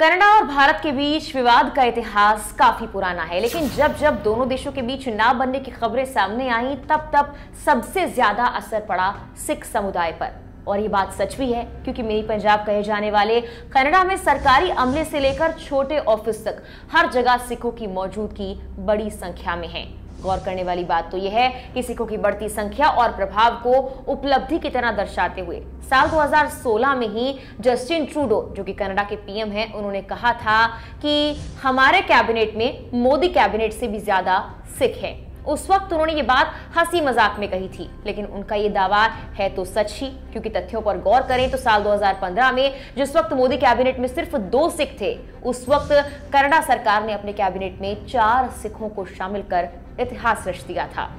Canada और भारत के बीच विवाद का इतिहास काफी पुराना है, लेकिन जब जब दोनों देशों के बीच ना बनने की खबरें सामने आई तब तब सबसे ज्यादा असर पड़ा सिख समुदाय पर। और ये बात सच भी है, क्योंकि मिनी पंजाब कहे जाने वाले कनाडा में सरकारी अमले से लेकर छोटे ऑफिस तक हर जगह सिखों की मौजूदगी बड़ी संख्या में है। गौर करने वाली बात तो यह है कि सिखों की बढ़ती संख्या और प्रभाव को उपलब्धि की तरह दर्शाते हुए साल 2016 में ही जस्टिन ट्रूडो, जो कि कनाडा के पीएम हैं, उन्होंने कहा था कि हमारे कैबिनेट में मोदी कैबिनेट से भी ज्यादा सिख हैं। उस वक्त उन्होंने ये बात हंसी मजाक में कही थी, लेकिन उनका ये दावा है तो सच ही, क्योंकि तथ्यों पर गौर करें तो साल 2015 में जिस वक्त मोदी कैबिनेट में सिर्फ 2 सिख थे, उस वक्त कनाडा सरकार ने अपने कैबिनेट में 4 सिखों को शामिल कर इतिहास रच दिया था।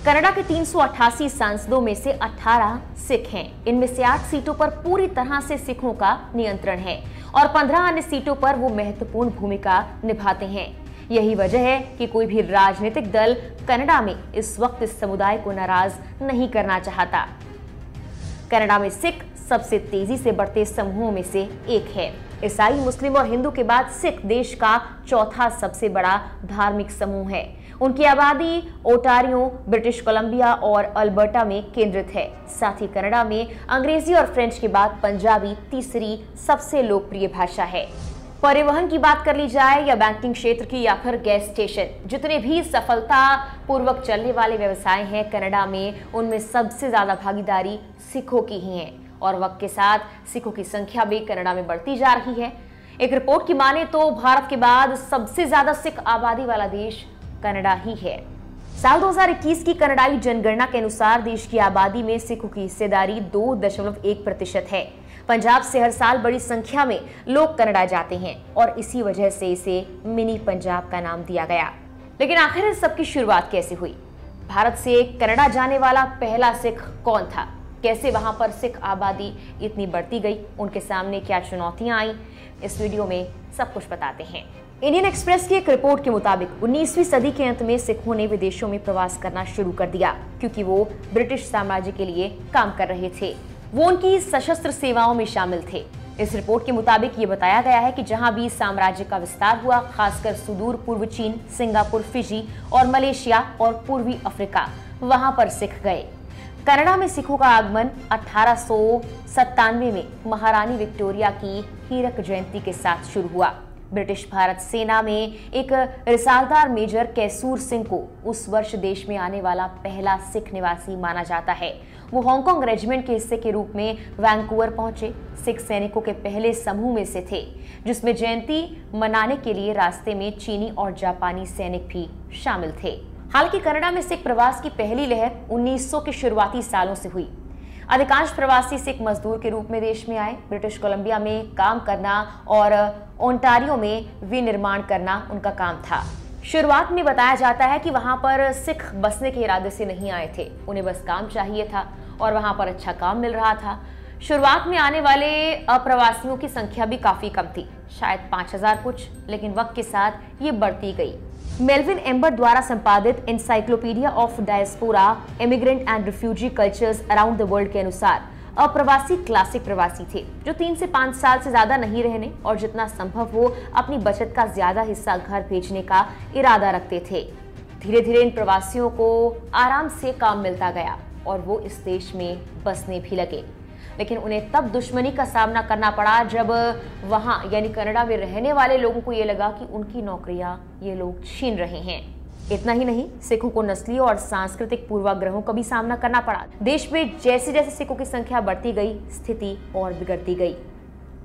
कनाडा के 388 सांसदों में से 18 सिख हैं। इनमें से 8 सीटों पर पूरी तरह से सिखों का नियंत्रण है और 15 अन्य सीटों पर वो महत्वपूर्ण भूमिका निभाते हैं। यही वजह है कि कोई भी राजनीतिक दल कनाडा में इस वक्त इस समुदाय को नाराज नहीं करना चाहता। कनाडा में सिख सबसे तेजी से बढ़ते समूहों में से एक है। ईसाई, मुस्लिम और हिंदू के बाद सिख देश का चौथा सबसे बड़ा धार्मिक समूह है। उनकी आबादी ओटारियो, ब्रिटिश कोलंबिया और अल्बर्टा में केंद्रित है। साथ ही कनाडा में अंग्रेजी और फ्रेंच के बाद पंजाबी तीसरी सबसे लोकप्रिय भाषा है। परिवहन की बात कर ली जाए या बैंकिंग क्षेत्र की या फिर गैस स्टेशन, जितने भी सफलता पूर्वक चलने वाले व्यवसाय हैं कनाडा में, उनमें सबसे ज्यादा भागीदारी सिखों की ही है और वक्त के साथ सिखों की संख्या भी कनाडा में बढ़ती जा रही है। एक रिपोर्ट की माने तो भारत के बाद सबसे ज्यादा सिख आबादी वाला देश कनाडा ही है। साल 2021 की कनाडाई जनगणना के अनुसार देश की आबादी में सिखों की हिस्सेदारी 2.1% है। पंजाब से हर साल बड़ी संख्या में लोग कनाडा जाते हैं और इसी वजह से इसे मिनी पंजाब का नाम दिया गया। लेकिन आखिर इस सब की शुरुआत कैसे हुई? भारत से कनाडा जाने वाला पहला सिख कौन था? कैसे वहां पर सिख आबादी इतनी बढ़ती गई? उनके सामने क्या चुनौतियां आई? इस वीडियो में सब कुछ बताते हैं। इंडियन एक्सप्रेस की एक रिपोर्ट के मुताबिक 19वीं सदी के अंत में सिखों ने विदेशों में प्रवास करना शुरू कर दिया, क्योंकि वो ब्रिटिश साम्राज्य के लिए काम कर रहे थे। वो उनकी सशस्त्र सेवाओं में शामिल थे। इस रिपोर्ट के मुताबिक ये बताया गया है कि जहां भी साम्राज्य का विस्तार हुआ, खासकर सुदूर पूर्व चीन, सिंगापुर, फिजी और मलेशिया और पूर्वी अफ्रीका, वहां पर सिख गए। कनाडा में सिखों का आगमन 1897 में महारानी विक्टोरिया की हीरक जयंती के साथ शुरू हुआ। ब्रिटिश भारत सेना में एक रिसालदार मेजर कैसूर सिंह को उस वर्ष देश में आने वाला पहला सिख निवासी माना जाता है। वो हांगकांग रेजिमेंट के हिस्से के रूप में वैंकूवर पहुंचे। सिख सैनिकों के पहले समूह में से थे, जिसमें जयंती मनाने के लिए रास्ते में चीनी और जापानी सैनिक भी शामिल थे। हालांकि कनाडा में सिख प्रवास की पहली लहर 1900 के शुरुआती सालों से हुई। अधिकांश प्रवासी सिख मजदूर के रूप में देश में आए। ब्रिटिश कोलंबिया में काम करना और ओंटारियो में विनिर्माण करना उनका काम था। शुरुआत में बताया जाता है कि वहां पर सिख बसने के इरादे से नहीं आए थे, उन्हें बस काम चाहिए था और वहां पर अच्छा काम मिल रहा था। शुरुआत में आने वाले अप्रवासियों की संख्या भी काफी कम थी, शायद 5000 कुछ, लेकिन वक्त के साथ ये बढ़ती गई। मेल्विन एम्बर द्वारा संपादित encyclopedia of diaspora, immigrant and refugee cultures around the world के अनुसार अप्रवासी क्लासिक प्रवासी थे, जो 3 से 5 साल से ज्यादा नहीं रहने और जितना संभव हो अपनी बचत का ज्यादा हिस्सा घर भेजने का इरादा रखते थे। धीरे धीरे इन प्रवासियों को आराम से काम मिलता गया और वो इस देश में बसने भी लगे, लेकिन उन्हें तब दुश्मनी का सामना करना पड़ा जब वहां यानी कनाडा में रहने वाले लोगों को ये लगा कि उनकी नौकरियां ये लोग छीन रहे हैं। इतना ही नहीं, सिखों को नस्लीय और सांस्कृतिक पूर्वाग्रहों का भी सामना करना पड़ा। देश में जैसे जैसे सिखों की संख्या बढ़ती गई, स्थिति और बिगड़ती गई।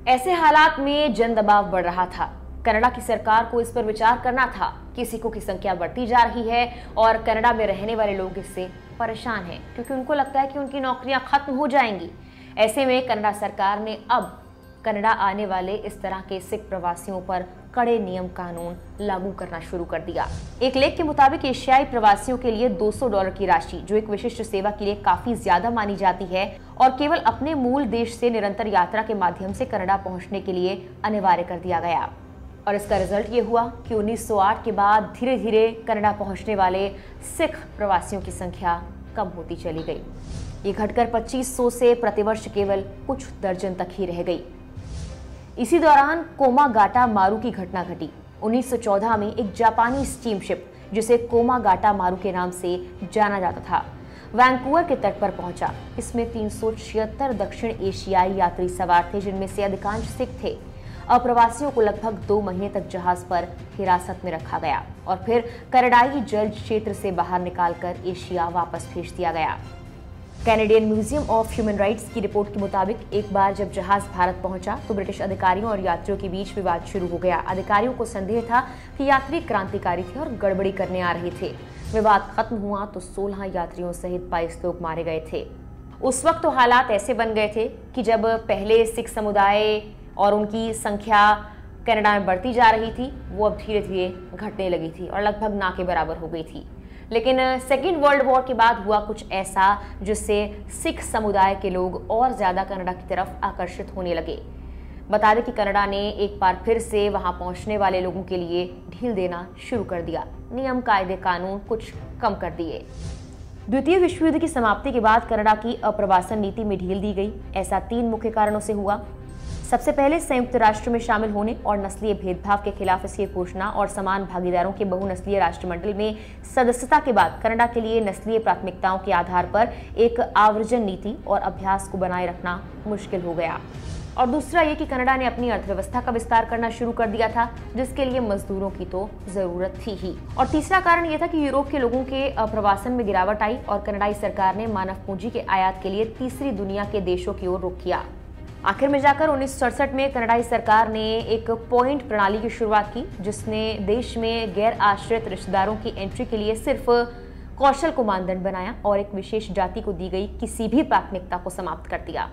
ऐसे हालात में जन दबाव बढ़ रहा था। कनाडा की सरकार को इस पर विचार करना था कि सिखों की संख्या बढ़ती जा रही है और कनाडा में रहने वाले लोग इससे परेशान हैं, क्योंकि उनको लगता है कि उनकी नौकरियां खत्म हो जाएंगी। ऐसे में कनाडा सरकार ने अब कनाडा आने वाले इस तरह के सिख प्रवासियों पर कड़े नियम कानून लागू करना शुरू कर दिया। एक लेख के मुताबिक एशियाई प्रवासियों के लिए $200 की राशि, जो एक विशिष्ट सेवा के लिए काफी ज्यादा मानी जाती है और केवल अपने मूल देश से निरंतर यात्रा के माध्यम से कनाडा पहुंचने के लिए अनिवार्य कर दिया गया। और इसका रिजल्ट ये हुआ कि 1908 के बाद धीरे धीरे कनाडा पहुंचने वाले सिख प्रवासियों की संख्या कम होती चली गई। ये घटकर 2500 से प्रतिवर्ष केवल कुछ दर्जन तक ही रह गई। इसी दौरान कोमागाटा मारू की घटना घटी। 1914 में एक जापानी स्टीमशिप जिसे कोमागाटा मारू के नाम से जाना जाता था, वैंकूवर के तट पर पहुंचा। इसमें 376 दक्षिण एशियाई यात्री सवार थे, जिनमें से अधिकांश सिख थे। अप्रवासियों को लगभग 2 महीने तक जहाज पर हिरासत में रखा गया और फिर कनाडाई जल क्षेत्र से बाहर निकालकर एशिया वापस भेज दिया गया। Canadian museum of human rights की रिपोर्ट के मुताबिक एक बार जब जहाज भारत पहुंचा तो ब्रिटिश अधिकारियों और यात्रियों के बीच विवाद शुरू हो गया। अधिकारियों को संदेह था कि यात्री क्रांतिकारी थे और गड़बड़ी करने आ रहे थे। विवाद खत्म हुआ तो 16 यात्रियों सहित 22 लोग मारे गए थे। उस वक्त तो हालात ऐसे बन गए थे कि जब पहले सिख समुदाय और उनकी संख्या कनाडा में बढ़ती जा रही थी, वो अब धीरे धीरे घटने लगी थी और लगभग ना के बराबर हो गई थी। लेकिन सेकेंड वर्ल्ड वॉर के बाद हुआ कुछ ऐसा जिससे सिख समुदाय के लोग और ज्यादा कनाडा की तरफ आकर्षित होने लगे। बता दें कि कनाडा ने एक बार फिर से वहां पहुंचने वाले लोगों के लिए ढील देना शुरू कर दिया। नियम कायदे कानून कुछ कम कर दिए। द्वितीय विश्व युद्ध की समाप्ति के बाद कनाडा की अप्रवासन नीति में ढील दी गई। ऐसा 3 मुख्य कारणों से हुआ। सबसे पहले संयुक्त राष्ट्र में शामिल होने और नस्लीय भेदभाव के खिलाफ इसकी घोषणा और समान भागीदारों के बहुनस्लीय राष्ट्रमंडल में सदस्यता के बाद कनाडा के लिए नस्लीय प्राथमिकताओं के आधार पर एक आवर्जन नीति और अभ्यास को बनाए रखना मुश्किल हो गया। और दूसरा ये कि कनाडा ने अपनी अर्थव्यवस्था का विस्तार करना शुरू कर दिया था, जिसके लिए मजदूरों की तो जरूरत थी ही। और तीसरा कारण ये था कि यूरोप के लोगों के प्रवासन में गिरावट आई और कनाडाई सरकार ने मानव पूंजी के आयात के लिए तीसरी दुनिया के देशों की ओर रुख किया। आखिर में जाकर 1967 में कनाडाई सरकार ने एक पॉइंट प्रणाली की शुरुआत की, जिसने देश में गैर आश्रित रिश्तेदारों की एंट्री के लिए सिर्फ कौशल को मानदंड बनाया और एक विशेष जाति को दी गई किसी भी प्राथमिकता को समाप्त कर दिया।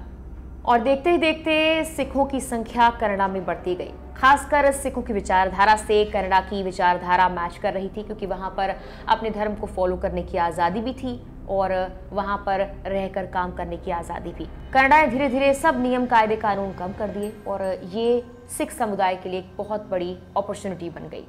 और देखते ही देखते सिखों की संख्या कनाडा में बढ़ती गई। खासकर सिखों की विचारधारा से कनाडा की विचारधारा मैच कर रही थी, क्योंकि वहां पर अपने धर्म को फॉलो करने की आज़ादी भी थी और वहां पर रहकर काम करने की आज़ादी भी। कनाडा ने धीरे धीरे सब नियम कायदे कानून कम कर दिए और ये सिख समुदाय के लिए एक बहुत बड़ी अपॉर्चुनिटी बन गई।